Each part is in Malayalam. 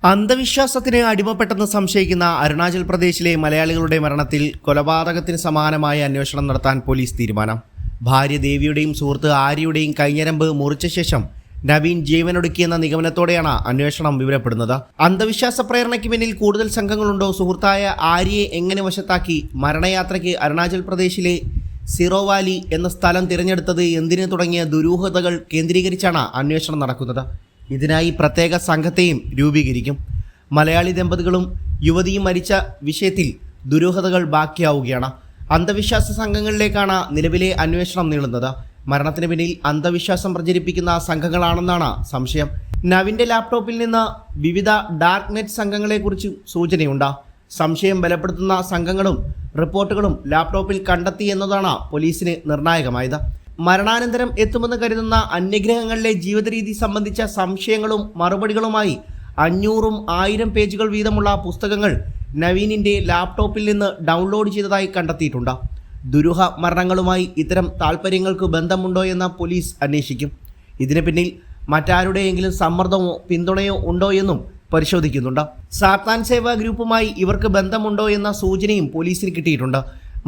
അന്ധവിശ്വാസത്തിന് അടിമപ്പെട്ടെന്ന് സംശയിക്കുന്ന അരുണാചൽ പ്രദേശിലെ മലയാളികളുടെ മരണത്തിൽ കൊലപാതകത്തിന് സമാനമായ അന്വേഷണം നടത്താൻ പോലീസ് തീരുമാനം. ഭാര്യ ദേവിയുടെയും സുഹൃത്ത് ആര്യയുടെയും കൈഞ്ഞരമ്പ് മുറിച്ച ശേഷം നവീൻ ജീവനൊടുക്കിയെന്ന നിഗമനത്തോടെയാണ് അന്വേഷണം വിവരപ്പെടുന്നത്. അന്ധവിശ്വാസ പ്രേരണയ്ക്ക് പിന്നിൽ കൂടുതൽ സംഘങ്ങളുണ്ടോ? സുഹൃത്തായ ആര്യയെ എങ്ങനെ വശത്താക്കി? മരണയാത്രയ്ക്ക് അരുണാചൽ പ്രദേശിലെ സിറോവാലി എന്ന സ്ഥലം തിരഞ്ഞെടുത്തത് എന്തിന്? തുടങ്ങിയ ദുരൂഹതകൾ കേന്ദ്രീകരിച്ചാണ് അന്വേഷണം നടക്കുന്നത്. ഇതിനായി പ്രത്യേക സംഘത്തെയും രൂപീകരിക്കും. മലയാളി ദമ്പതികളും യുവതിയും മരിച്ച വിഷയത്തിൽ ദുരൂഹതകൾ ബാക്കിയാവുകയാണ്. അന്ധവിശ്വാസ സംഘങ്ങളിലേക്കാണ് നിലവിലെ അന്വേഷണം നീളുന്നത്. മരണത്തിന് പിന്നിൽ അന്ധവിശ്വാസം പ്രചരിപ്പിക്കുന്ന സംഘങ്ങളാണെന്നാണ് സംശയം. നവിൻ്റെ ലാപ്ടോപ്പിൽ നിന്ന് വിവിധ ഡാർക്ക് നെറ്റ് സംഘങ്ങളെക്കുറിച്ച് സൂചനയുണ്ട്. സംശയം ബലപ്പെടുത്തുന്ന സംഘങ്ങളും റിപ്പോർട്ടുകളും ലാപ്ടോപ്പിൽ കണ്ടെത്തി എന്നതാണ് പോലീസിന് നിർണായകമായത്. മരണാനന്തരം എത്തുമെന്ന് കരുതുന്ന അന്യഗ്രഹങ്ങളിലെ ജീവിതരീതി സംബന്ധിച്ച സംശയങ്ങളും മറുപടികളുമായി 500-1000 പേജുകൾ വീതമുള്ള പുസ്തകങ്ങൾ നവീനിൻ്റെ ലാപ്ടോപ്പിൽ നിന്ന് ഡൗൺലോഡ് ചെയ്തതായി കണ്ടെത്തിയിട്ടുണ്ട്. ദുരൂഹ മരണങ്ങളുമായി ഇത്തരം താൽപ്പര്യങ്ങൾക്ക് ബന്ധമുണ്ടോ എന്ന് പോലീസ് അന്വേഷിക്കും. ഇതിന് പിന്നിൽ മറ്റാരുടെയെങ്കിലും സമ്മർദ്ദമോ പിന്തുണയോ ഉണ്ടോ എന്നും പരിശോധിക്കുന്നുണ്ട്. സാത്താൻ സേവാ ഗ്രൂപ്പുമായി ഇവർക്ക് ബന്ധമുണ്ടോ എന്ന സൂചനയും പോലീസിന് കിട്ടിയിട്ടുണ്ട്.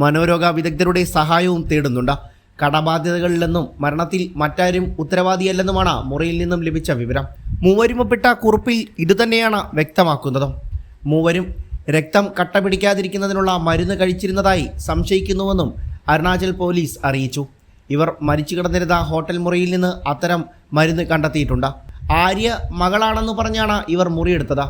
മനോരോഗ വിദഗ്ധരുടെ സഹായവും തേടുന്നുണ്ട്. കടബാധ്യതകളില്ലെന്നും മരണത്തിൽ മറ്റാരും ഉത്തരവാദിയല്ലെന്നുമാണ് മുറിയിൽ നിന്നും ലഭിച്ച വിവരം. മൂവരുമപ്പെട്ട കുറിപ്പിൽ ഇതുതന്നെയാണ് വ്യക്തമാക്കുന്നത്. മൂവരും രക്തം കട്ട പിടിക്കാതിരിക്കുന്നതിനുള്ള മരുന്ന് കഴിച്ചിരുന്നതായി സംശയിക്കുന്നുവെന്നും അരുണാചൽ പോലീസ് അറിയിച്ചു. ഇവർ മരിച്ചു കിടന്നിരുന്ന ഹോട്ടൽ മുറിയിൽ നിന്ന് അത്തരം മരുന്ന് കണ്ടെത്തിയിട്ടുണ്ട്. ആര്യ മകളാണെന്ന് പറഞ്ഞാണ് ഇവർ മുറിയെടുത്തത്.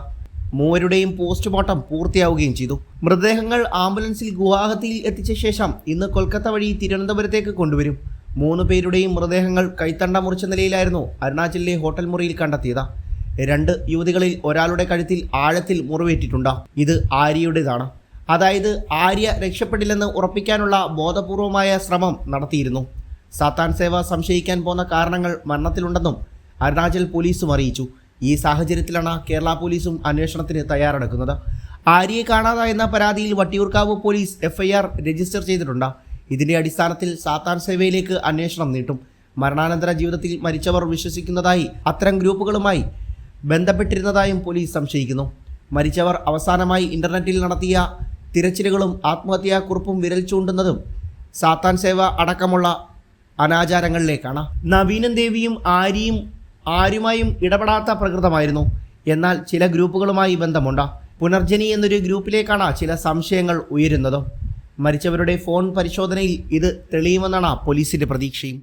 മൂവരുടെയും പോസ്റ്റ്മോർട്ടം പൂർത്തിയാവുകയും ചെയ്തു. മൃതദേഹങ്ങൾ ആംബുലൻസിൽ ഗുവാഹത്തിയിൽ എത്തിച്ച ശേഷം ഇന്ന് കൊൽക്കത്ത വഴി തിരുവനന്തപുരത്തേക്ക് കൊണ്ടുവരും. 3 പേരുടെയും മൃതദേഹങ്ങൾ കൈത്തണ്ട മുറിച്ച നിലയിലായിരുന്നു അരുണാചലിലെ ഹോട്ടൽ മുറിയിൽ കണ്ടെത്തിയത്. 2 യുവതികളിൽ ഒരാളുടെ കഴുത്തിൽ ആഴത്തിൽ മുറിവേറ്റിട്ടുണ്ട്. ഇത് ആര്യയുടേതാണ്. അതായത് ആര്യ രക്ഷപ്പെടില്ലെന്ന് ഉറപ്പിക്കാനുള്ള ബോധപൂർവമായ ശ്രമം നടത്തിയിരുന്നു. സാത്താൻ സേവ സംശയിക്കാൻ പോന്ന കാരണങ്ങൾ മരണത്തിലുണ്ടെന്നും അരുണാചൽ പോലീസും അറിയിച്ചു. ഈ സാഹചര്യത്തിലാണ് കേരള പോലീസും അന്വേഷണത്തിന് തയ്യാറെടുക്കുന്നത്. ആര്യയെ കാണാതായെന്ന പരാതിയിൽ വട്ടിയൂർക്കാവ് പോലീസ് FIR രജിസ്റ്റർ ചെയ്തിട്ടുണ്ട്. ഇതിൻ്റെ അടിസ്ഥാനത്തിൽ സാത്താൻ സേവയിലേക്ക് അന്വേഷണം നീട്ടും. മരണാനന്തര ജീവിതത്തിൽ മരിച്ചവർ വിശ്വസിക്കുന്നതായി അത്തരം ഗ്രൂപ്പുകളുമായി ബന്ധപ്പെട്ടിരുന്നതായും പോലീസ് സംശയിക്കുന്നു. മരിച്ചവർ അവസാനമായി ഇൻ്റർനെറ്റിൽ നടത്തിയ തിരച്ചിലുകളും ആത്മഹത്യാക്കുറിപ്പും വിരൽ ചൂണ്ടുന്നതും സാത്താൻ സേവ അടക്കമുള്ള അനാചാരങ്ങളിലേക്കാണ്. നവീനും ദേവിയും ആരുമായും ഇടപെടാത്ത പ്രകൃതമായിരുന്നു. എന്നാൽ ചില ഗ്രൂപ്പുകളുമായി ബന്ധമുണ്ട്. പുനർജനി എന്നൊരു ഗ്രൂപ്പിലേക്കാണ് ചില സംശയങ്ങൾ ഉയരുന്നത്. മരിച്ചവരുടെ ഫോൺ പരിശോധനയിൽ ഇത് തെളിയുമെന്നാണ് പോലീസിൻ്റെ പ്രതീക്ഷയും.